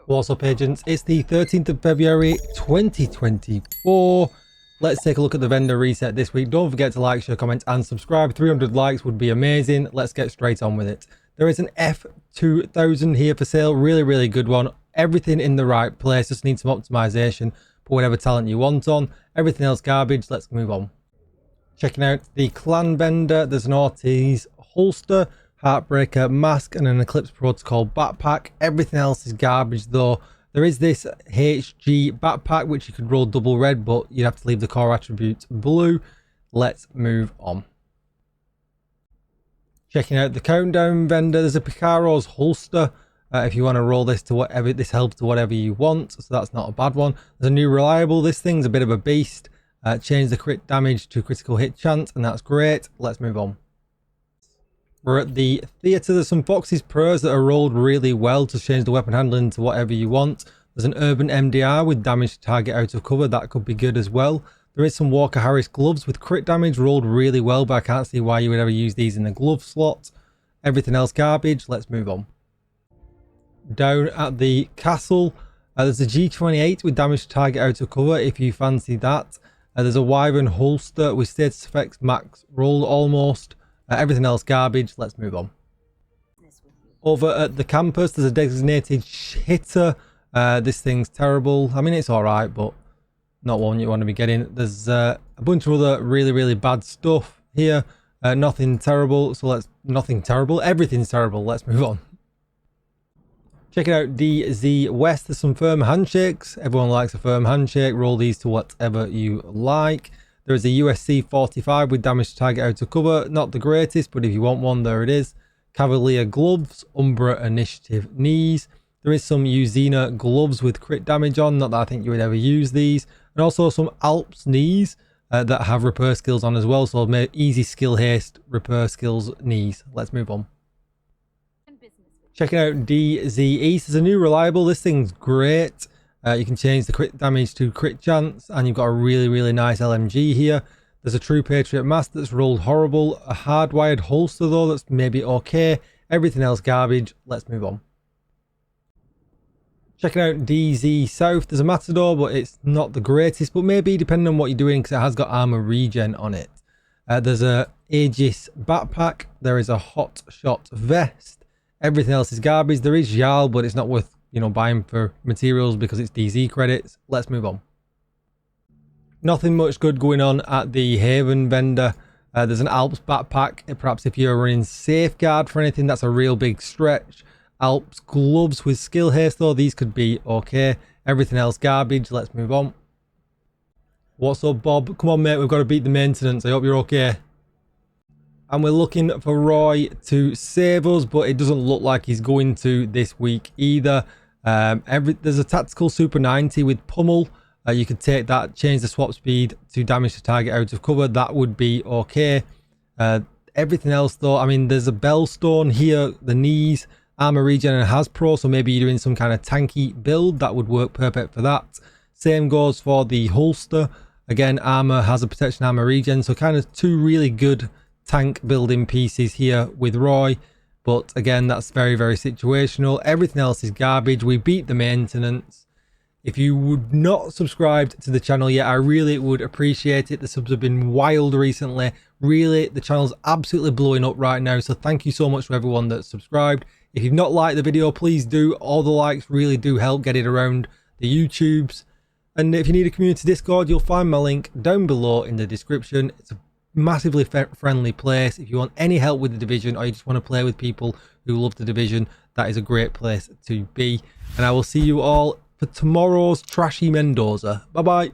What's up, agents? It's the 13th of February 2024. Let's take a look at the vendor reset this week. Don't forget to like, share, comment and subscribe. 300 likes would be amazing. Let's get straight on with it. There is an F2000 here for sale. Really good one. Everything in the right place. Just need some optimization. Put whatever talent you want on. Everything else garbage. Let's move on. Checking out the clan vendor. There's an Ortiz holster, Heartbreaker mask and an Eclipse Protocol backpack. Everything else is garbage though. There is this HG backpack which you could roll double red, but you'd have to leave the core attribute blue. Let's move on. Checking out the countdown vendor. There's a Picaro's holster. If you want to roll this to whatever, this helps to whatever you want, so that's not a bad one. There's a new reliable. This thing's a bit of a beast. Change the crit damage to critical hit chance, and that's great. Let's move on. We're at the theatre. There's some Fox's Pros that are rolled really well to change the weapon handling to whatever you want. There's an Urban MDR with damage to target out of cover. That could be good as well. There is some Walker Harris gloves with crit damage rolled really well, but I can't see why you would ever use these in the glove slot. Everything else garbage. Let's move on. Down at the castle, there's a G28 with damage to target out of cover if you fancy that. There's a Wyvern holster with status effects max roll almost. Everything else garbage. Let's move on. Over at the campus, there's a designated hitter. This thing's terrible. I mean, it's all right, but not one you want to be getting. There's a bunch of other really bad stuff here. Nothing terrible. So nothing terrible. Everything's terrible. Let's move on. Checking out DZ West. There's some firm handshakes. Everyone likes a firm handshake. Roll these to whatever you like. There is a USC 45 with damage to target out of cover. Not the greatest, but if you want one, there it is. Cavalier gloves, Umbra Initiative knees. There is some Uzina gloves with crit damage on. Not that I think you would ever use these. And also some Alps knees that have repair skills on as well. So easy skill haste, repair skills knees. Let's move on. Checking out DZ East. There's a new reliable. This thing's great. You can change the crit damage to crit chance, and you've got a really nice LMG here. There's a True Patriot mask that's rolled horrible. A hardwired holster though that's maybe okay. Everything else garbage. Let's move on. Checking out DZ South. There's a Matador, but it's not the greatest, but maybe depending on what you're doing, because it has got armor regen on it. There's a Aegis backpack. There is a Hot Shot vest. Everything else is garbage. There is Jarl, but it's not worth buying for materials because it's DZ credits. Let's move on. Nothing much good going on at the Haven vendor. There's an Alps backpack. Perhaps if you're running Safeguard for anything, that's a real big stretch. Alps gloves with skill haste though, these could be okay. Everything else garbage. Let's move on. What's up, Bob? Come on, mate, we've got to beat the maintenance. I hope you're okay. And we're looking for Roy to save us, but it doesn't look like he's going to this week either. There's a tactical Super 90 with pummel. You could take that, change the swap speed to damage to target out of cover. That would be okay. Everything else though, I mean, there's a Bellstone here, the knees, armor regen and Hasbro, so maybe you're doing some kind of tanky build. That would work perfect for that. Same goes for the holster. Again, armor has a protection, armor regen, so kind of two really good tank building pieces here with Roy. But again, that's very situational. Everything else is garbage. We beat the maintenance. If you would not subscribed to the channel yet, I really would appreciate it. The subs have been wild recently. Really, the channel's absolutely blowing up right now. So thank you so much to everyone that's subscribed. If you've not liked the video, please do. All the likes really do help get it around the YouTubes. And if you need a community Discord, you'll find my link down below in the description. It's a massively friendly place. If you want any help with the Division, or you just want to play with people who love the Division, that is a great place to be. And I will see you all for tomorrow's Trashy Mendoza. Bye bye.